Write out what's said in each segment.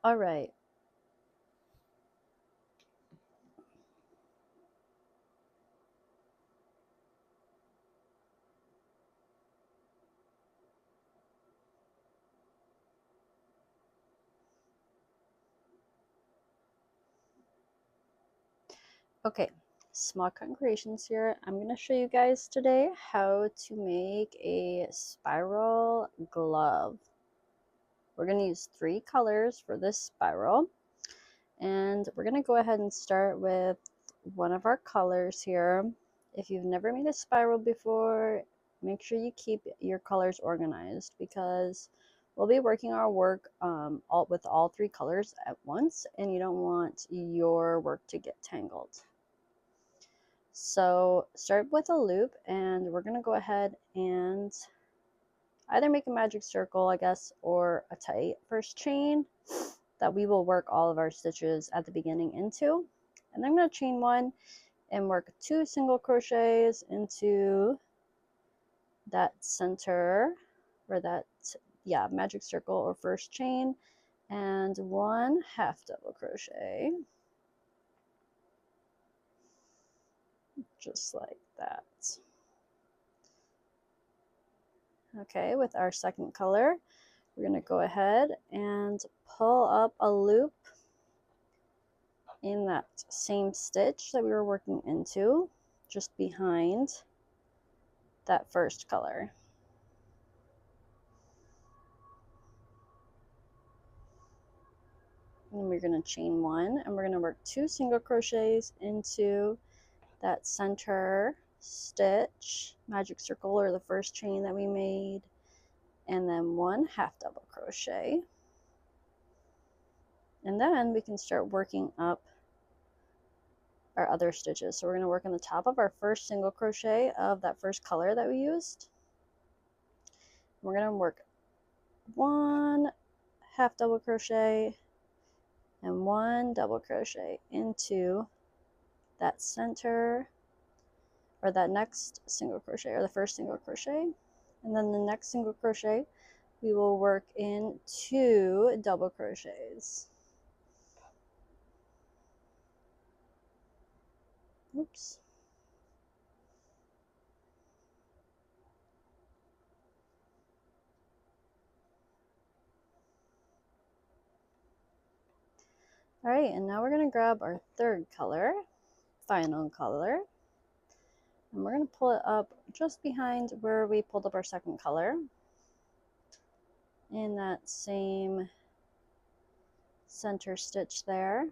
All right. Okay, small congregations here. I'm going to show you guys today how to make a spiral glove. We're going to use 3 colors for this spiral, and we're going to go ahead and start with one of our colors here. If you've never made a spiral before, make sure you keep your colors organized, because we'll be working our work with all 3 colors at once, and you don't want your work to get tangled. So start with a loop, and we're going to go ahead and either make a magic circle, I guess, or a tight first chain that we will work all of our stitches at the beginning into. And then I'm going to chain 1 and work 2 single crochets into that center, or that, yeah, magic circle or first chain, and 1 half double crochet, just like that. Okay, with our second color, we're going to go ahead and pull up a loop in that same stitch that we were working into, just behind that first color. And we're going to chain 1, and we're going to work 2 single crochets into that center stitch, magic circle, or the first chain that we made, and then 1 half double crochet. And then we can start working up our other stitches. So we're going to work on the top of our first single crochet of that first color that we used. We're going to work 1 half double crochet and 1 double crochet into that center, or that next single crochet, or the first single crochet. And then the next single crochet, we will work in 2 double crochets. Oops. All right, and now we're going to grab our third color, final color, and we're going to pull it up just behind where we pulled up our second color, in that same center stitch there.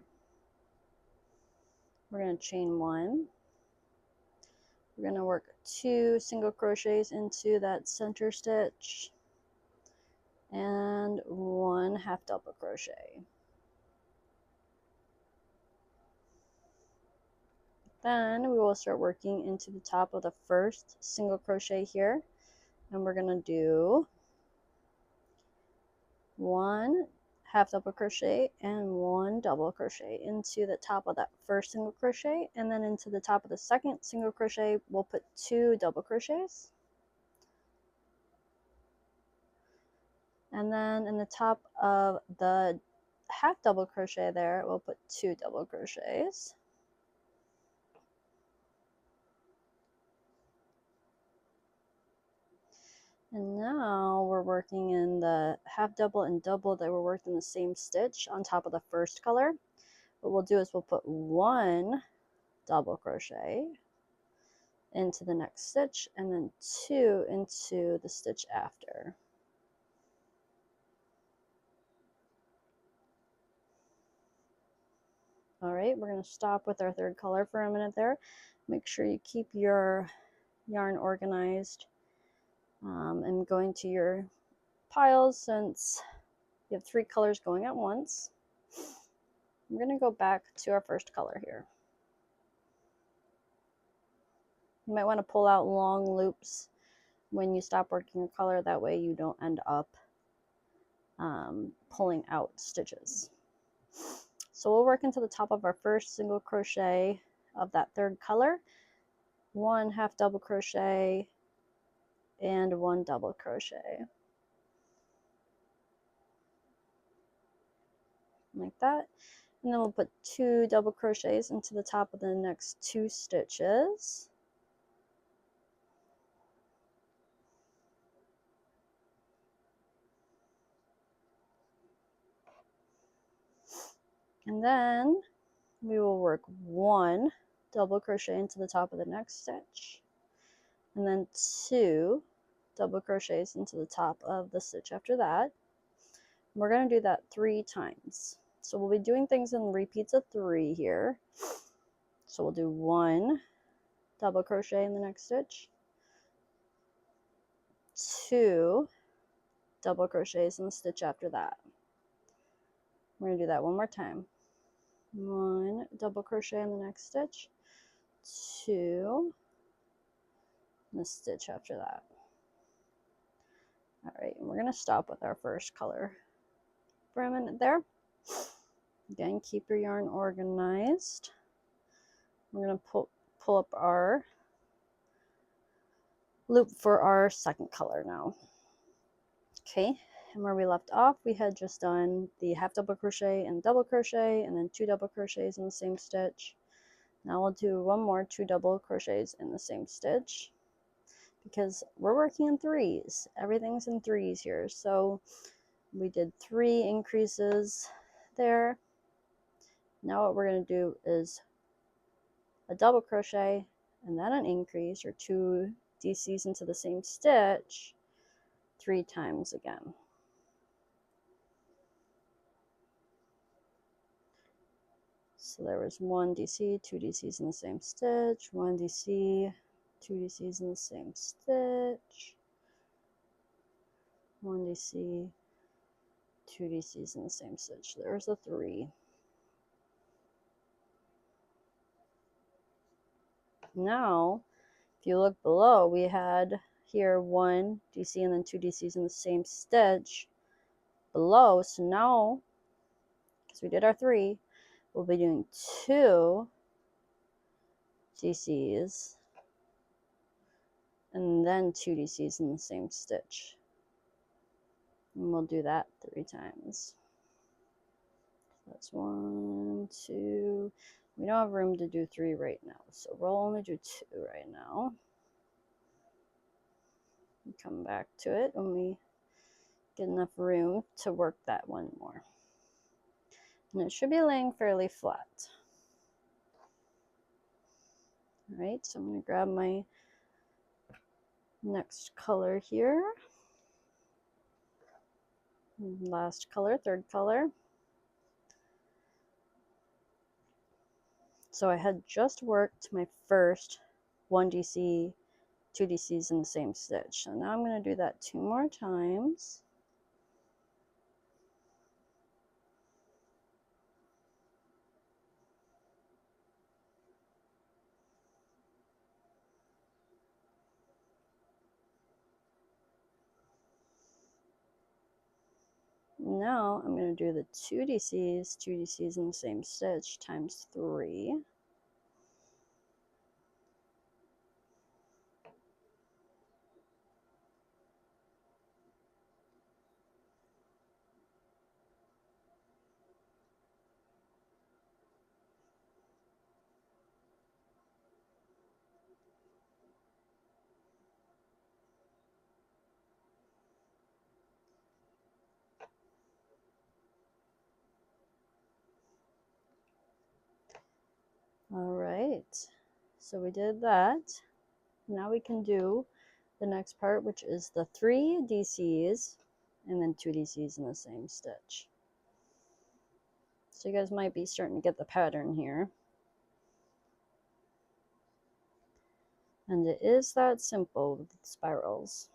We're going to chain 1. We're going to work 2 single crochets into that center stitch and 1 half double crochet. Then we will start working into the top of the first single crochet here, and we're going to do 1 half double crochet and 1 double crochet into the top of that first single crochet, and then into the top of the second single crochet we'll put 2 double crochets, and then in the top of the half double crochet there we'll put 2 double crochets. And now we're working in the half double and double that were worked in the same stitch on top of the first color. What we'll do is we'll put 1 double crochet into the next stitch, and then 2 into the stitch after. All right, we're going to stop with our third color for a minute there. Make sure you keep your yarn organized and going to your piles, since you have 3 colors going at once. I'm going to go back to our first color here. You might want to pull out long loops when you stop working a color, that way you don't end up pulling out stitches. So we'll work into the top of our first single crochet of that third color, 1 half double crochet and 1 double crochet. like that. And then we'll put 2 double crochets into the top of the next 2 stitches. And then we will work 1 double crochet into the top of the next stitch, and then 2 double crochets into the top of the stitch after that. We're going to do that 3 times. So we'll be doing things in repeats of 3 here. So we'll do 1 double crochet in the next stitch, 2 double crochets in the stitch after that. We're going to do that one more time. 1 double crochet in the next stitch, 2 in the stitch after that. All right, and we're going to stop with our first color for a minute there. Again, keep your yarn organized. We're going to pull up our loop for our second color now. Okay, and where we left off, we had just done the half double crochet and double crochet, and then 2 double crochets in the same stitch. Now we'll do one more 2 double crochets in the same stitch, because we're working in 3s. Everything's in 3s here. So we did 3 increases there. Now what we're going to do is a double crochet and then an increase, or 2 DCs into the same stitch 3 times again. So there was 1 DC, 2 DCs in the same stitch, 1 DC, 2 DCs in the same stitch, 1 DC, 2 DCs in the same stitch. There's a 3. Now, if you look below, we had here 1 DC and then 2 DCs in the same stitch below. So now, because we did our 3, we'll be doing 2 DCs and then 2 DCs in the same stitch. And we'll do that 3 times. That's 1, 2. We don't have room to do 3 right now, so we'll only do 2 right now. Come back to it when we get enough room to work that one more. And it should be laying fairly flat. All right, so I'm going to grab my next color here. Last color, third color. So I had just worked my first 1 DC, 2 DCs in the same stitch. So now I'm going to do that 2 more times. Now I'm going to do the 2 DCs in the same stitch times 3. All right, so we did that. Now we can do the next part, which is the 3 DCs and then 2 DCs in the same stitch. So you guys might be starting to get the pattern here. And it is that simple with spirals,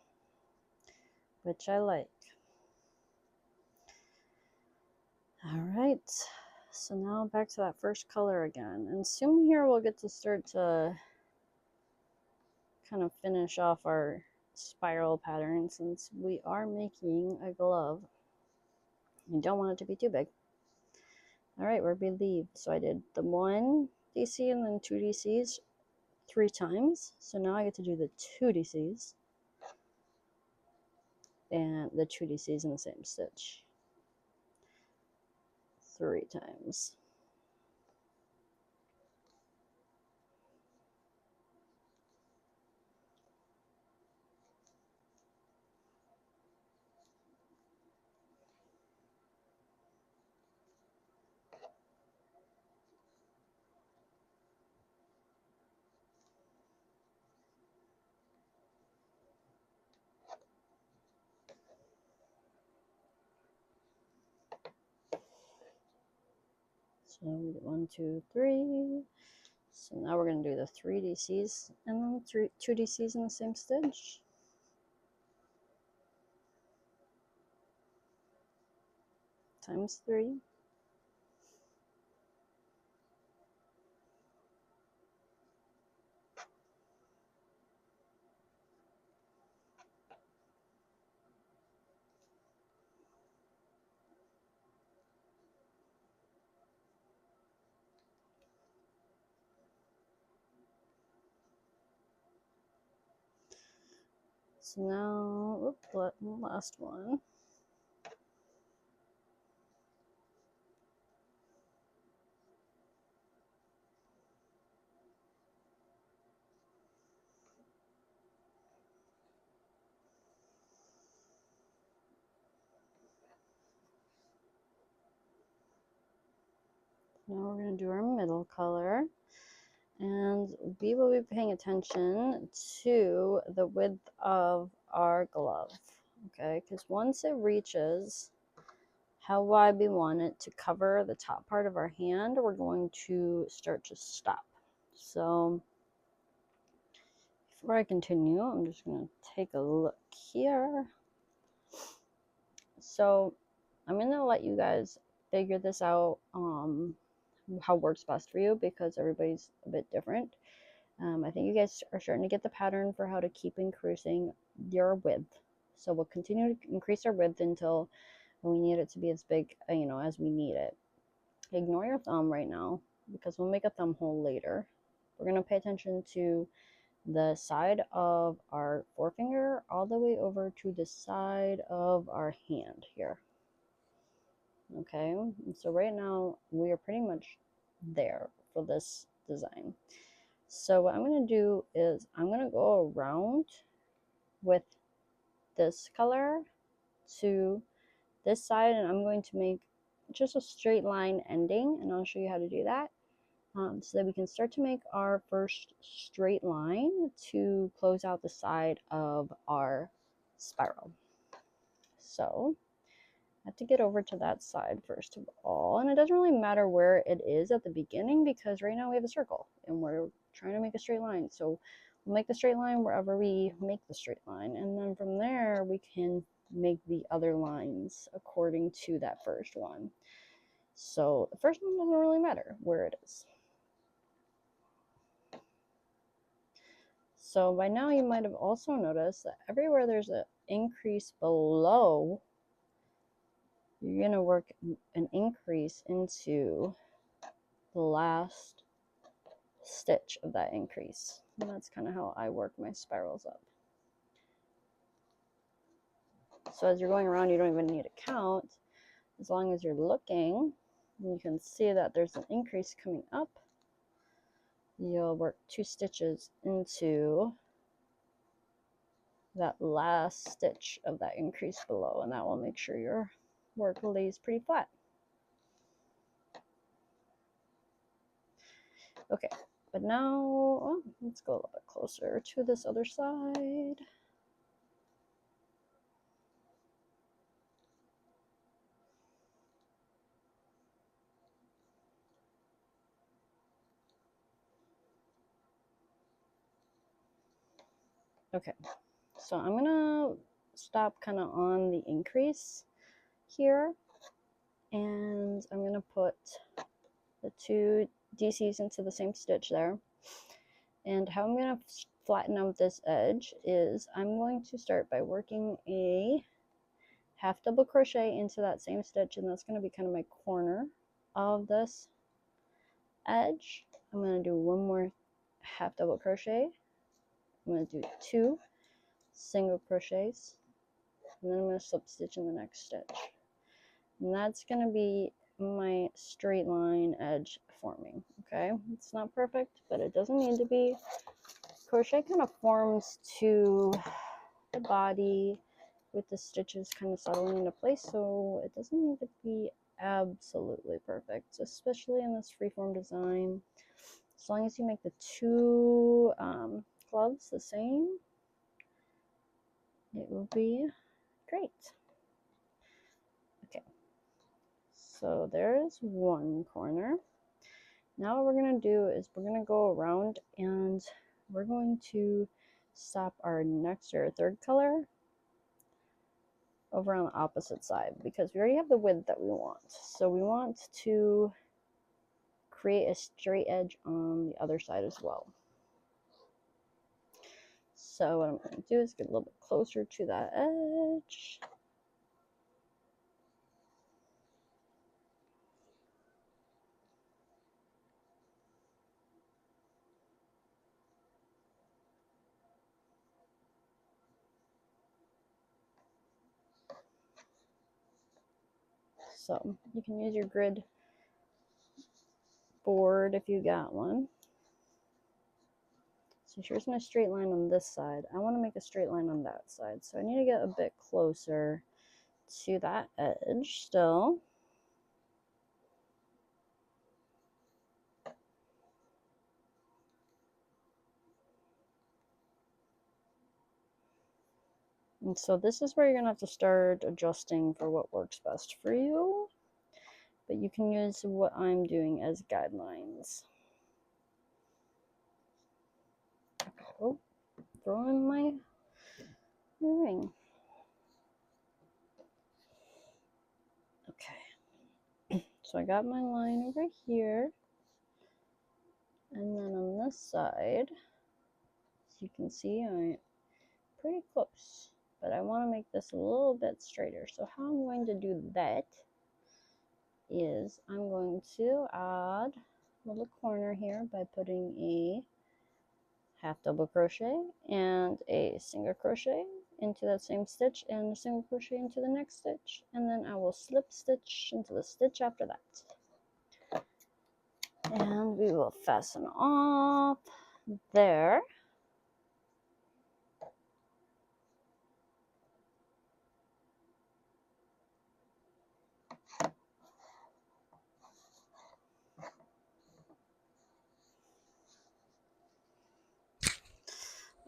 which I like. All right, so now back to that first color again. And soon here we'll get to start to kind of finish off our spiral pattern, since we are making a glove. You don't want it to be too big. All right, we're relieved. So I did the 1 DC and then 2 DCs 3 times. So now I get to do the 2 DCs and the 2 DCs in the same stitch. 3 times. So we did 1, 2, 3. So now we're going to do the 3 DCs and then 2 DCs in the same stitch. Times 3. So now, last one. Now we're going to do our middle color, and we will be paying attention to the width of our glove, okay? Because once it reaches how wide we want it to cover the top part of our hand, we're going to start to stop. So before I continue, I'm just going to take a look here. So I'm going to let you guys figure this out, how works best for you, because everybody's a bit different. I think you guys are starting to get the pattern for how to keep increasing your width. So we'll continue to increase our width until we need it to be as big, as we need it. Ignore your thumb right now, because we'll make a thumb hole later. We're going to pay attention to the side of our forefinger all the way over to the side of our hand here. Okay, so right now we are pretty much there for this design. So what I'm going to do is I'm going to go around with this color to this side, and I'm going to make just a straight line ending, and I'll show you how to do that, so that we can start to make our first straight line to close out the side of our spiral. So I have to get over to that side first of all, and it doesn't really matter where it is at the beginning, because right now we have a circle and we're trying to make a straight line. So we'll make the straight line wherever we make the straight line, and then from there we can make the other lines according to that first one. So the first one doesn't really matter where it is. So by now you might have also noticed that everywhere there's an increase below, you're going to work an increase into the last stitch of that increase. And that's kind of how I work my spirals up. So as you're going around, you don't even need to count. As long as you're looking, you can see that there's an increase coming up. You'll work 2 stitches into that last stitch of that increase below, and that will make sure your work lays pretty flat. Okay, but now let's go a little bit closer to this other side. Okay, so I'm gonna stop kind of on the increase here, and I'm gonna put the 2 DCs into the same stitch there. And how I'm gonna flatten out this edge is I'm going to start by working a half double crochet into that same stitch, and that's going to be kind of my corner of this edge. I'm going to do 1 more half double crochet. I'm going to do 2 single crochets, and then I'm going to slip stitch in the next stitch. And that's going to be my straight line edge forming. Okay, it's not perfect, but it doesn't need to be. Crochet kind of forms to the body with the stitches kind of settling into place, so it doesn't need to be absolutely perfect, especially in this freeform design. As long as you make the two gloves the same, it will be great. Okay, so there's one corner. Now what we're going to do is we're going to go around and we're going to stop our next or third color over on the opposite side because we already have the width that we want. So we want to create a straight edge on the other side as well. So what I'm going to do is get a little bit closer to that edge. So you can use your grid board if you got one. So here's my straight line on this side. I want to make a straight line on that side. So I need to get a bit closer to that edge still. And so this is where you're going to have to start adjusting for what works best for you. But you can use what I'm doing as guidelines. Oh, throw in my ring. Okay, so I got my line over here. And then on this side, as you can see, I'm pretty close. But I want to make this a little bit straighter. So how I'm going to do that is I'm going to add a little corner here by putting a half double crochet and a single crochet into that same stitch and a single crochet into the next stitch, and then I will slip stitch into the stitch after that, and we will fasten off there.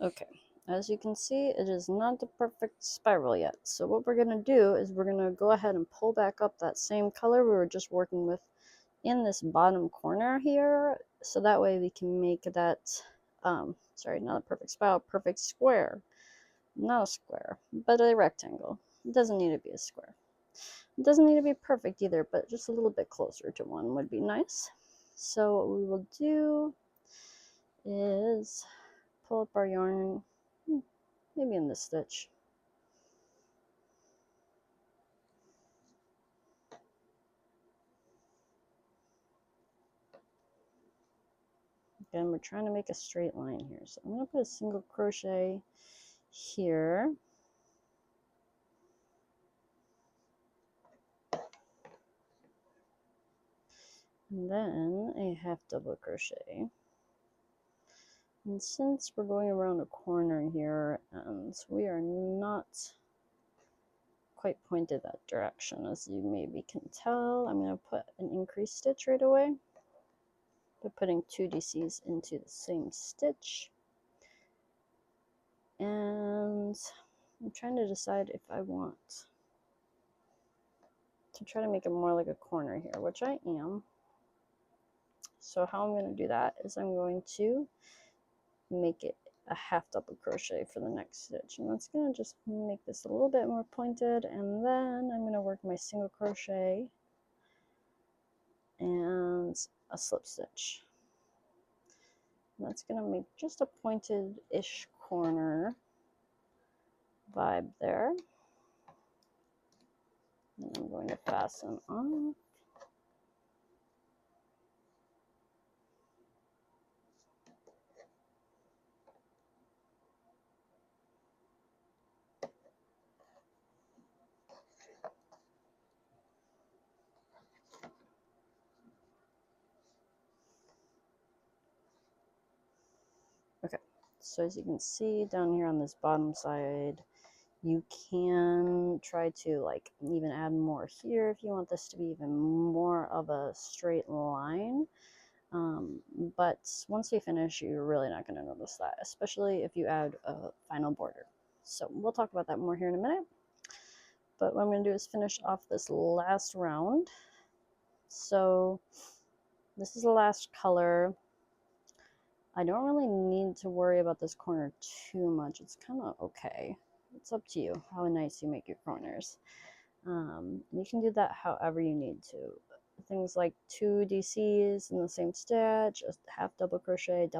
Okay, as you can see, it is not the perfect spiral yet. So what we're going to do is we're going to go ahead and pull back up that same color we were just working with in this bottom corner here. So that way we can make that, sorry, not a perfect spiral, perfect square. Not a square, but a rectangle. It doesn't need to be a square. It doesn't need to be perfect either, but just a little bit closer to one would be nice. So what we will do is pull up our yarn, maybe in this stitch. Again, we're trying to make a straight line here. So I'm going to put a single crochet here. And then a half double crochet. And since we're going around a corner here and we are not quite pointed that direction, as you maybe can tell, I'm going to put an increased stitch right away by putting 2 DCs into the same stitch. And I'm trying to decide if I want to try to make it more like a corner here, which I am. So how I'm going to do that is I'm going to make it a half double crochet for the next stitch, and that's going to just make this a little bit more pointed, and then I'm going to work my single crochet and a slip stitch. And that's going to make just a pointed-ish corner vibe there. And I'm going to fasten on. So as you can see down here on this bottom side, you can try to like even add more here if you want this to be even more of a straight line. But once you finish, you're really not going to notice that, especially if you add a final border. So we'll talk about that more here in a minute. But what I'm going to do is finish off this last round. So this is the last color. I don't really need to worry about this corner too much. It's kind of okay. It's up to you how nice you make your corners. You can do that however you need to. Things like 2 DCs in the same stitch, a half double crochet,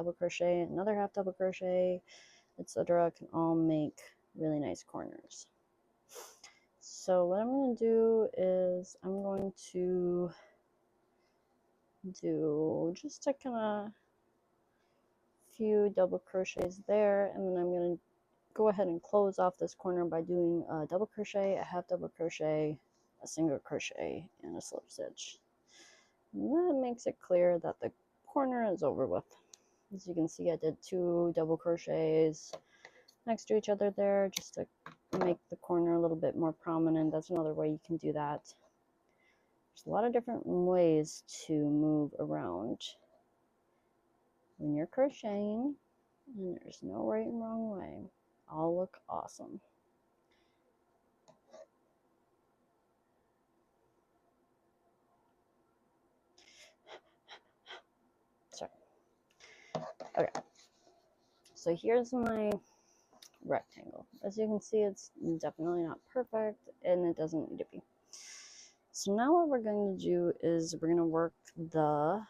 another half double crochet, etc. can all make really nice corners. So what I'm going to do is I'm going to do just a kind of few double crochets there, and then I'm going to go ahead and close off this corner by doing a double crochet, a half double crochet, a single crochet, and a slip stitch. And that makes it clear that the corner is over with. As you can see, I did 2 double crochets next to each other there just to make the corner a little bit more prominent. That's another way you can do that. There's a lot of different ways to move around when you're crocheting, and there's no right and wrong way. All look awesome. Sorry. Okay. So here's my rectangle. As you can see, it's definitely not perfect, and it doesn't need to be. So now what we're going to do is we're going to work the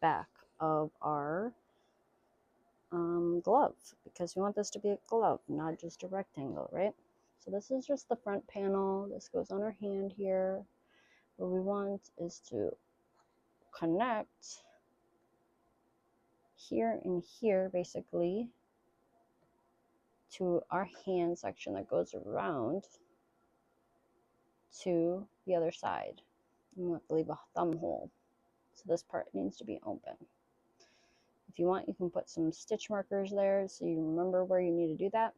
back of our glove, because we want this to be a glove, not just a rectangle, right? So this is just the front panel. This goes on our hand here. What we want is to connect here and here, basically, to our hand section that goes around to the other side. And we have to leave a thumb hole. So this part needs to be open. If you want, you can put some stitch markers there so you remember where you need to do that.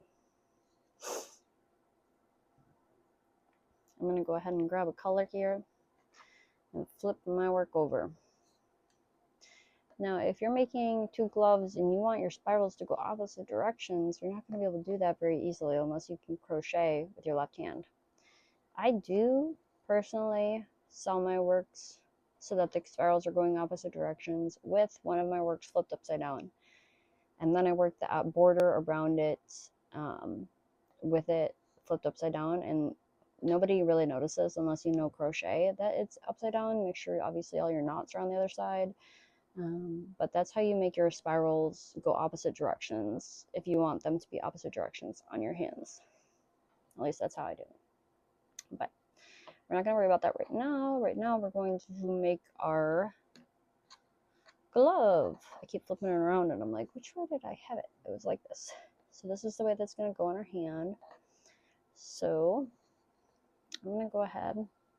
I'm going to go ahead and grab a color here and flip my work over. Now, if you're making 2 gloves and you want your spirals to go opposite directions, you're not going to be able to do that very easily unless you can crochet with your left hand. I do personally sew my works so that the spirals are going opposite directions with one of my works flipped upside down. And then I work the border around it with it flipped upside down, and nobody really notices unless you know crochet that it's upside down. Make sure obviously all your knots are on the other side. But that's how you make your spirals go opposite directions if you want them to be opposite directions on your hands. At least that's how I do it. But we're not going to worry about that right now. Right now we're going to make our glove. I keep flipping it around and I'm like, which way did I have it? It was like this. So this is the way that's going to go on our hand. So I'm going to go ahead,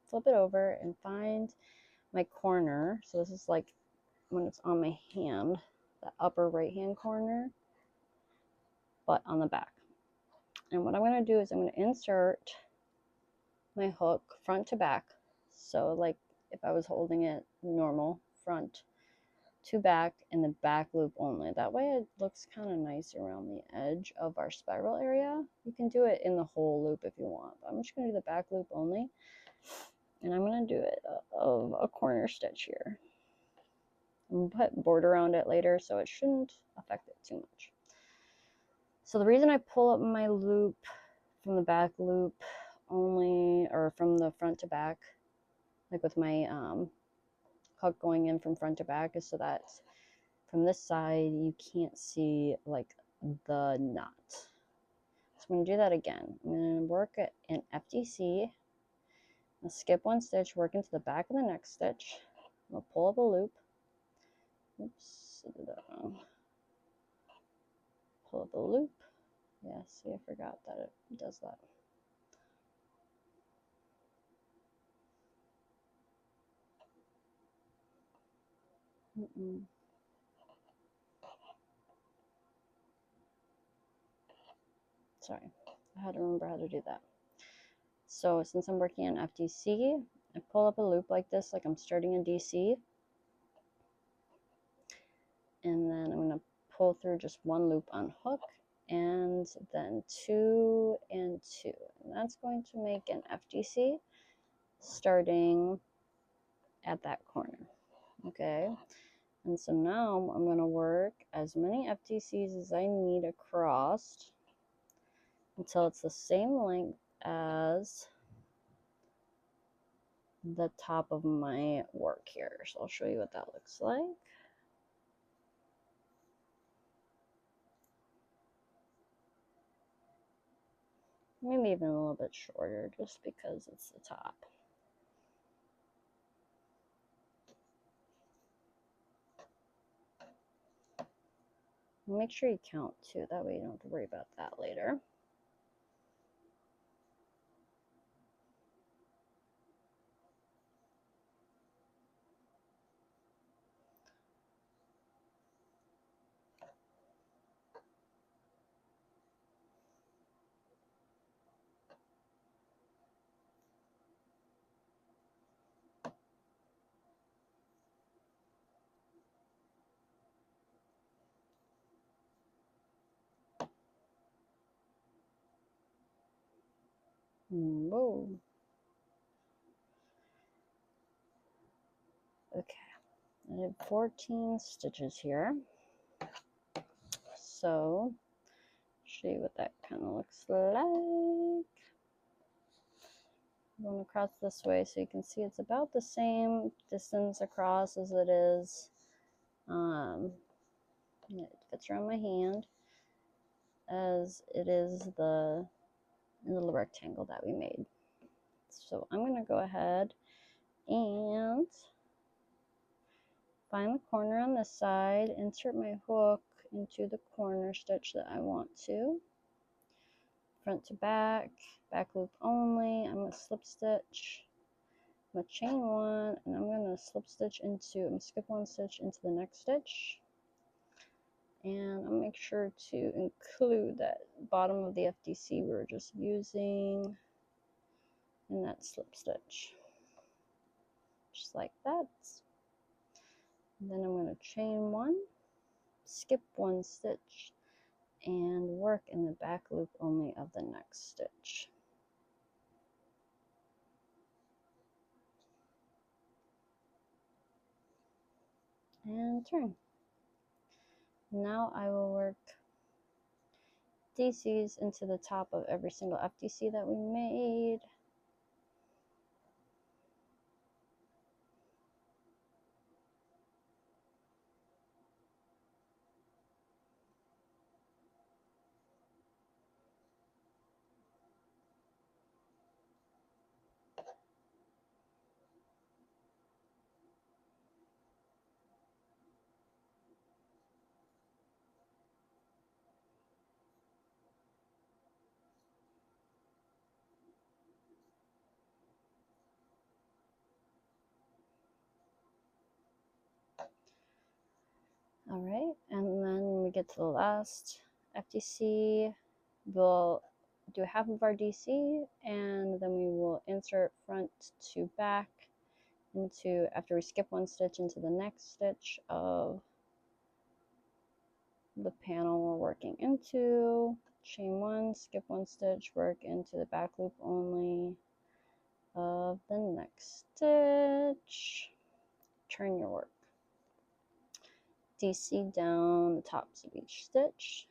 flip it over, and find my corner. So this is like when it's on my hand, the upper right hand corner, but on the back. And what I'm going to do is I'm going to insert my hook front to back. So like if I was holding it normal, front to back and the back loop only. That way it looks kind of nice around the edge of our spiral area. You can do it in the whole loop if you want, but I'm just going to do the back loop only. And I'm going to do it of a corner stitch here. I'm going to put border around it later, so it shouldn't affect it too much. So the reason I pull up my loop from the back loop only, or from the front to back, like with my hook going in from front to back, is so that from this side you can't see like the knot. So I'm going to do that again. I'm going to work an FDC, I'll skip 1 stitch, work into the back of the next stitch. I'll pull up a loop. Oops, I did that wrong. Pull up a loop. Yeah, see, I forgot that it does that. sorry, I had to remember how to do that. So since I'm working in FDC, I pull up a loop like this, like I'm starting a DC, and then I'm going to pull through just one loop on hook, and then 2 and 2, and that's going to make an FDC starting at that corner. Okay, and so now I'm going to work as many FDCs as I need across until it's the same length as the top of my work here. So I'll show you what that looks like. Maybe even a little bit shorter just because it's the top. Make sure you count too, that way you don't have to worry about that later. Whoa. Okay, I have 14 stitches here. So, show you what that kind of looks like. I'm going across this way so you can see it's about the same distance across as it is. It fits around my hand as it is the little rectangle that we made. So I'm going to go ahead and find the corner on this side, insert my hook into the corner stitch that I want to. Front to back, back loop only. I'm going to slip stitch. I'm going to chain one, and I'm going to slip stitch into, I'm going to skip one stitch into the next stitch. And I'll make sure to include that bottom of the FDC we were just using in that slip stitch. Just like that. And then I'm going to chain one, skip one stitch, and work in the back loop only of the next stitch. And turn. Now I will work DCs into the top of every single FDC that we made. All right, and then when we get to the last FDC, we'll do half of our DC, and then we will insert front to back into, after we skip one stitch, into the next stitch of the panel we're working into. Chain one, skip one stitch, work into the back loop only of the next stitch. Turn your work. DC down the tops of each stitch.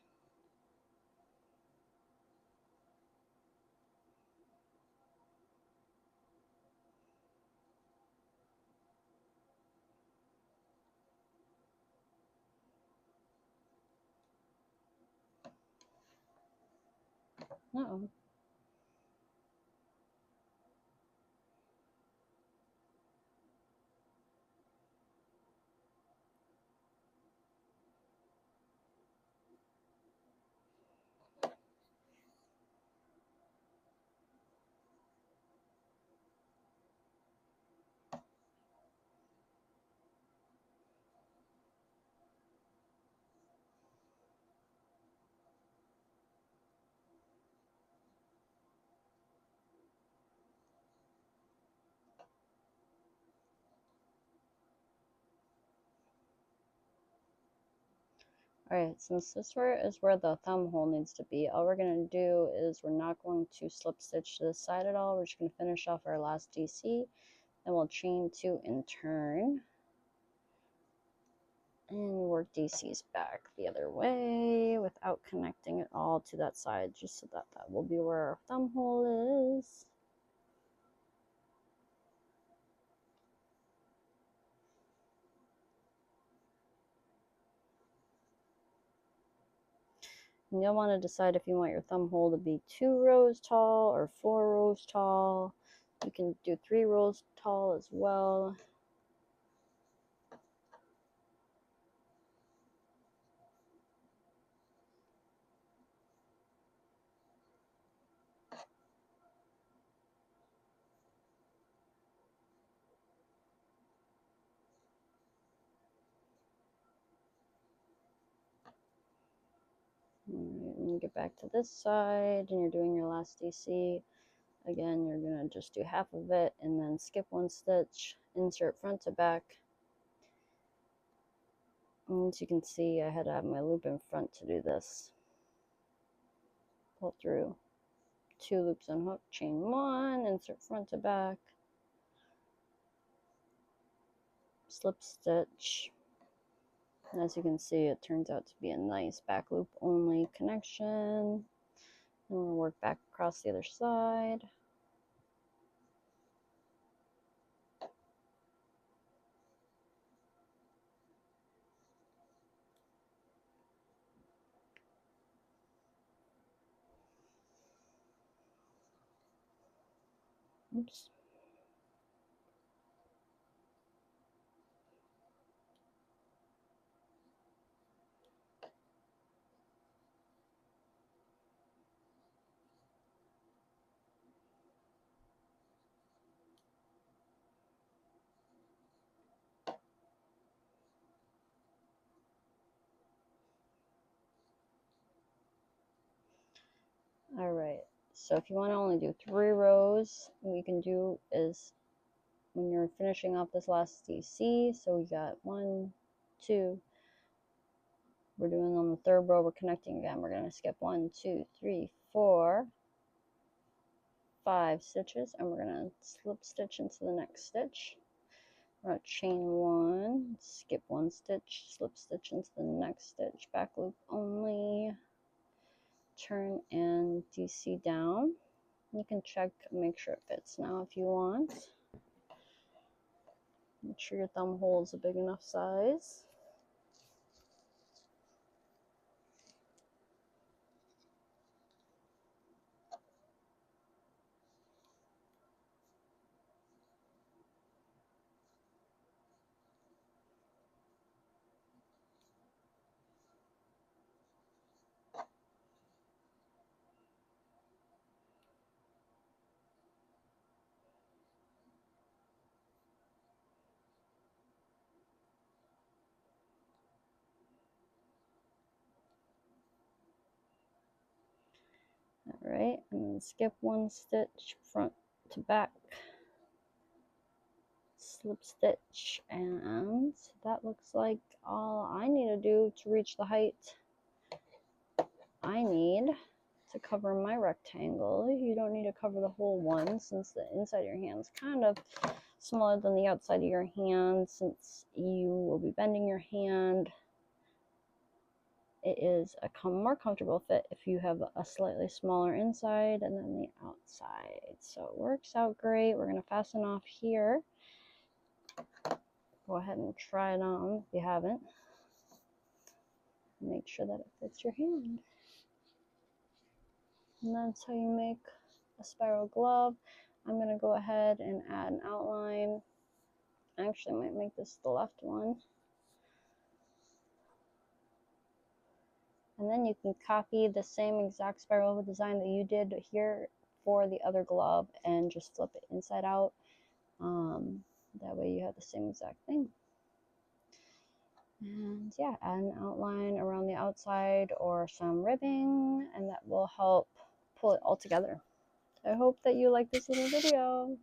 Uh-oh. Alright, since this is where the thumb hole needs to be, all we're going to do is we're not going to slip stitch to this side at all. We're just going to finish off our last DC, then we'll chain 2 and turn. And work DCs back the other way without connecting it all to that side, just so that that will be where our thumb hole is. And you'll want to decide if you want your thumb hole to be 2 rows tall or 4 rows tall. You can do 3 rows tall as well. When you get back to this side and you're doing your last DC, again, you're going to just do half of it and then skip 1 stitch, insert front to back. And as you can see, I had to have my loop in front to do this. Pull through 2 loops unhook, chain 1, insert front to back, slip stitch. And as you can see, it turns out to be a nice back loop only connection. And we'll work back across the other side. Oops. Alright, so if you want to only do 3 rows, what you can do is when you're finishing off this last DC, so we got 1, 2, we're doing on the 3rd row, we're connecting again. We're going to skip 1, 2, 3, 4, 5 stitches, and we're going to slip stitch into the next stitch. We're going to chain 1, skip 1 stitch, slip stitch into the next stitch, back loop only, turn and DC down. You can check and make sure it fits now if you want. Make sure your thumb hole is a big enough size. Alright, and then skip 1 stitch front to back, slip stitch, and that looks like all I need to do to reach the height I need to cover my rectangle. You don't need to cover the whole one, since the inside of your hand is kind of smaller than the outside of your hand. Since you will be bending your hand, it is a more comfortable fit if you have a slightly smaller inside and then the outside. So it works out great. We're going to fasten off here. Go ahead and try it on if you haven't. Make sure that it fits your hand. And that's how you make a spiral glove. I'm going to go ahead and add an outline. I actually might make this the left one. And then you can copy the same exact spiral design that you did here for the other glove and just flip it inside out. That way you have the same exact thing. And yeah, add an outline around the outside or some ribbing, and that will help pull it all together. I hope that you like this little video.